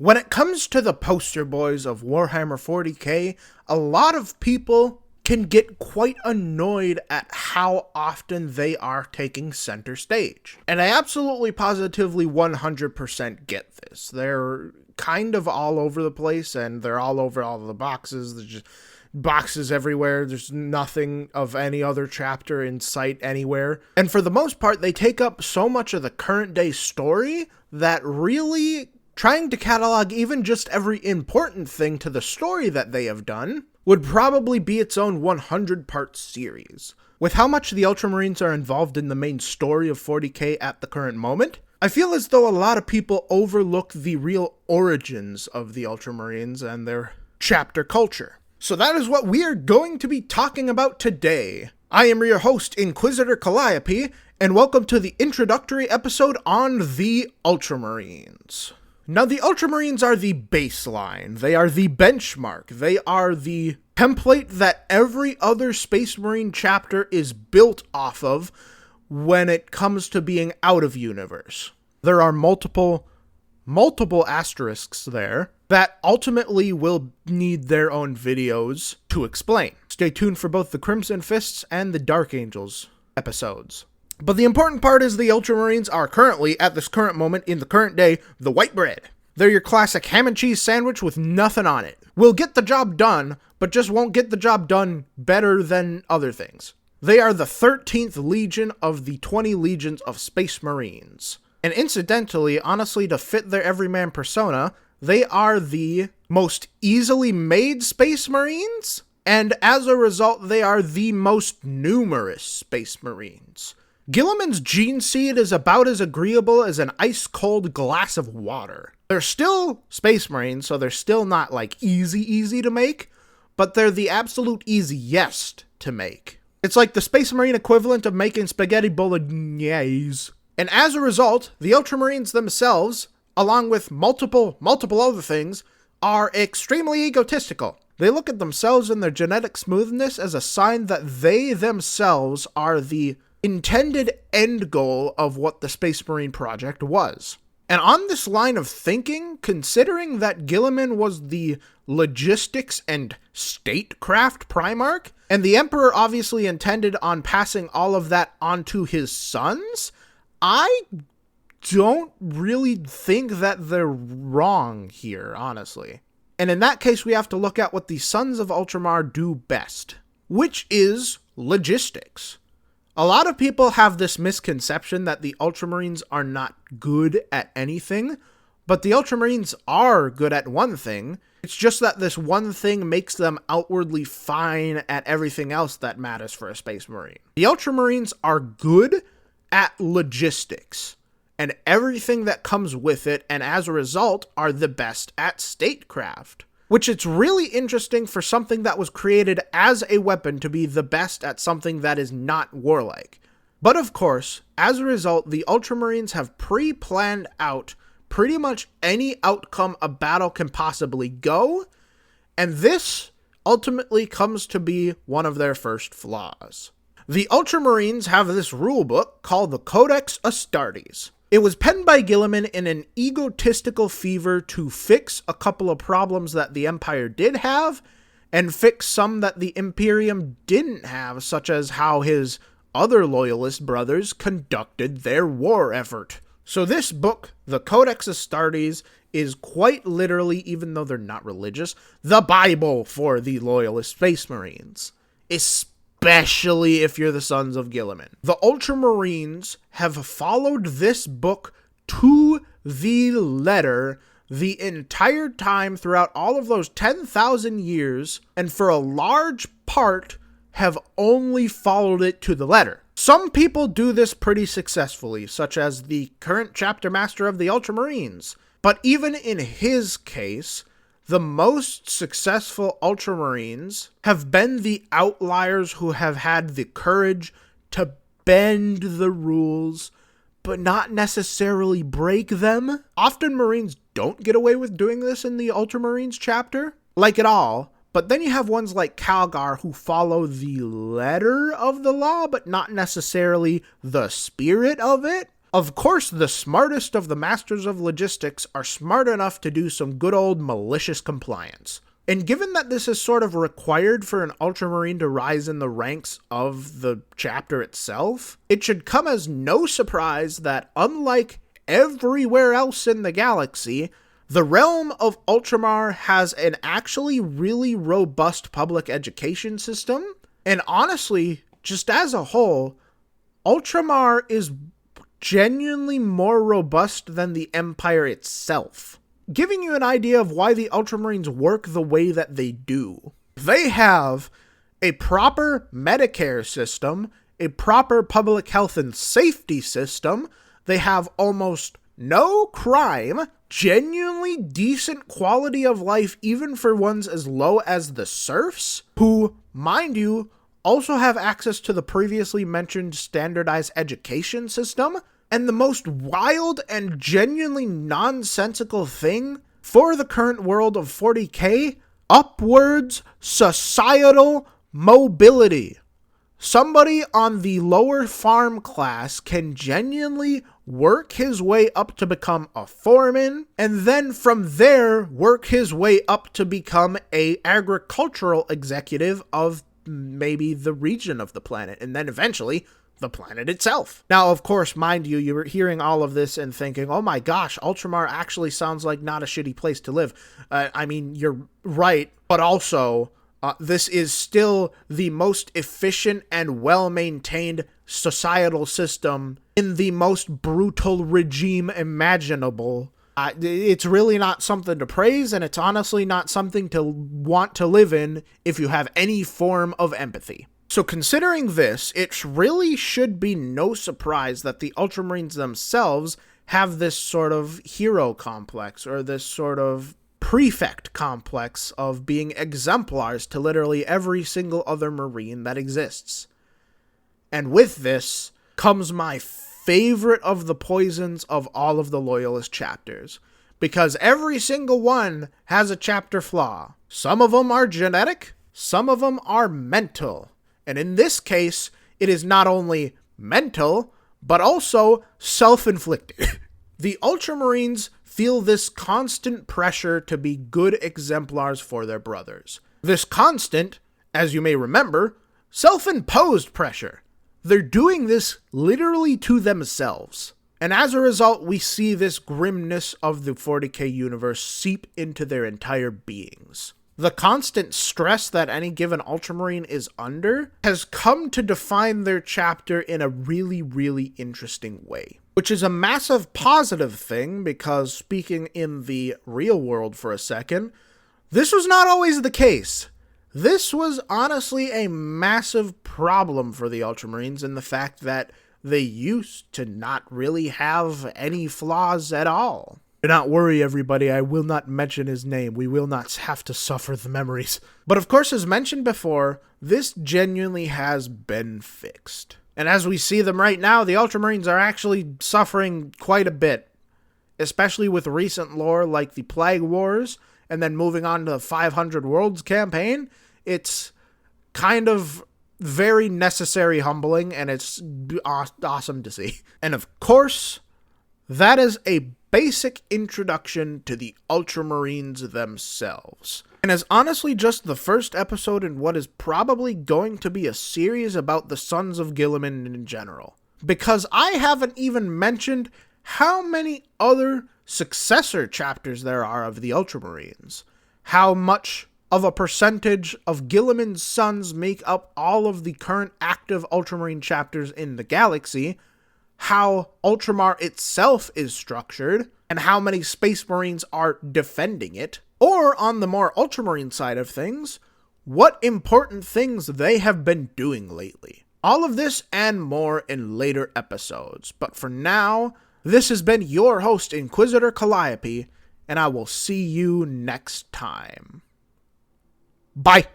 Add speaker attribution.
Speaker 1: When it comes to the poster boys of Warhammer 40k, a lot of people can get quite annoyed at how often they are taking center stage. And I absolutely positively 100% get this. They're kind of all over the place, and they're all over all of the boxes. There's just boxes everywhere. There's nothing of any other chapter in sight anywhere. And for the most part, they take up so much of the current day story that really trying to catalog even just every important thing to the story that they have done would probably be its own 100-part series. With how much the Ultramarines are involved in the main story of 40k at the current moment, I feel as though a lot of people overlook the real origins of the Ultramarines and their chapter culture. So that is what we are going to be talking about today. I am your host, Inquisitor Calliope, and welcome to the introductory episode on the Ultramarines. Now, the Ultramarines are the baseline, they are the benchmark, they are the template that every other Space Marine chapter is built off of when it comes to being out of universe. There are multiple asterisks there that ultimately will need their own videos to explain. Stay tuned for both the Crimson Fists and the Dark Angels episodes. But the important part is the Ultramarines are currently, at this current moment, in the current day, the white bread. They're your classic ham and cheese sandwich with nothing on it. Will get the job done, but just won't get the job done better than other things. They are the 13th Legion of the 20 Legions of Space Marines. And incidentally, honestly, to fit their everyman persona, they are the most easily made Space Marines, and as a result, they are the most numerous Space Marines. Guilliman's gene seed is about as agreeable as an ice-cold glass of water. They're still Space Marines, so they're still not, easy to make, but they're the absolute easiest to make. It's like the Space Marine equivalent of making spaghetti bolognese. And as a result, the Ultramarines themselves, along with multiple other things, are extremely egotistical. They look at themselves and their genetic smoothness as a sign that they themselves are the intended end goal of what the Space Marine project was. And on this line of thinking, considering that Guilliman was the logistics and statecraft Primarch, and the Emperor obviously intended on passing all of that onto his sons, I don't really think that they're wrong here, honestly. And in that case, we have to look at what the Sons of Ultramar do best, which is logistics. A lot of people have this misconception that the Ultramarines are not good at anything, but the Ultramarines are good at one thing. It's just that this one thing makes them outwardly fine at everything else that matters for a Space Marine. The Ultramarines are good at logistics and everything that comes with it, and as a result are the best at statecraft. Which it's really interesting for something that was created as a weapon to be the best at something that is not warlike. But of course, as a result, the Ultramarines have pre-planned out pretty much any outcome a battle can possibly go, and this ultimately comes to be one of their first flaws. The Ultramarines have this rulebook called the Codex Astartes. It was penned by Guilliman in an egotistical fever to fix a couple of problems that the Empire did have, and fix some that the Imperium didn't have, such as how his other loyalist brothers conducted their war effort. So this book, the Codex Astartes, is quite literally, even though they're not religious, the Bible for the loyalist Space Marines. Especially if you're the Sons of Guilliman. The Ultramarines have followed this book to the letter the entire time throughout all of those 10,000 years, and for a large part have only followed it to the letter. Some people do this pretty successfully, such as the current chapter master of the Ultramarines, but even in his case, the most successful Ultramarines have been the outliers who have had the courage to bend the rules, but not necessarily break them. Often Marines don't get away with doing this in the Ultramarines chapter, at all, but then you have ones like Calgar who follow the letter of the law, but not necessarily the spirit of it. Of course, the smartest of the masters of logistics are smart enough to do some good old malicious compliance. And given that this is sort of required for an Ultramarine to rise in the ranks of the chapter itself, it should come as no surprise that unlike everywhere else in the galaxy, the realm of Ultramar has an actually really robust public education system. And honestly, just as a whole, Ultramar is genuinely more robust than the Empire itself. Giving you an idea of why the Ultramarines work the way that they do. They have a proper Medicare system, a proper public health and safety system. They have almost no crime, genuinely decent quality of life even for ones as low as the serfs, who, mind you, also have access to the previously mentioned standardized education system. And the most wild and genuinely nonsensical thing for the current world of 40k, upwards societal mobility. Somebody on the lower farm class can genuinely work his way up to become a foreman, and then from there work his way up to become a agricultural executive of maybe the region of the planet, and then eventually the planet itself. Now, of course, mind you, you were hearing all of this and thinking, oh my gosh, Ultramar actually sounds like not a shitty place to live. I mean, you're right, but also, this is still the most efficient and well-maintained societal system in the most brutal regime imaginable. It's really not something to praise, and it's honestly not something to want to live in if you have any form of empathy. So considering this, it really should be no surprise that the Ultramarines themselves have this sort of hero complex, or this sort of prefect complex of being exemplars to literally every single other Marine that exists. And with this comes my favorite of the poisons of all of the Loyalist chapters, because every single one has a chapter flaw. Some of them are genetic, some of them are mental. And in this case, it is not only mental, but also self-inflicted. The Ultramarines feel this constant pressure to be good exemplars for their brothers. This constant, as you may remember, self-imposed pressure. They're doing this literally to themselves. And as a result, we see this grimness of the 40k universe seep into their entire beings. The constant stress that any given Ultramarine is under has come to define their chapter in a really, really interesting way. Which is a massive positive thing, because speaking in the real world for a second, this was not always the case. This was honestly a massive problem for the Ultramarines in the fact that they used to not really have any flaws at all. Do not worry, everybody, I will not mention his name. We will not have to suffer the memories. But of course, as mentioned before, this genuinely has been fixed. And as we see them right now, the Ultramarines are actually suffering quite a bit. Especially with recent lore like the Plague Wars, and then moving on to the 500 Worlds campaign. It's kind of very necessary humbling, and it's awesome to see. And of course, that is a basic introduction to the Ultramarines themselves. And is honestly just the first episode in what is probably going to be a series about the Sons of Guilliman in general. Because I haven't even mentioned how many other successor chapters there are of the Ultramarines. How much of a percentage of Guilliman's sons make up all of the current active Ultramarine chapters in the galaxy, how Ultramar itself is structured, and how many Space Marines are defending it, or on the more Ultramarine side of things, what important things they have been doing lately. All of this and more in later episodes, but for now, this has been your host, Inquisitor Calliope, and I will see you next time. Bye!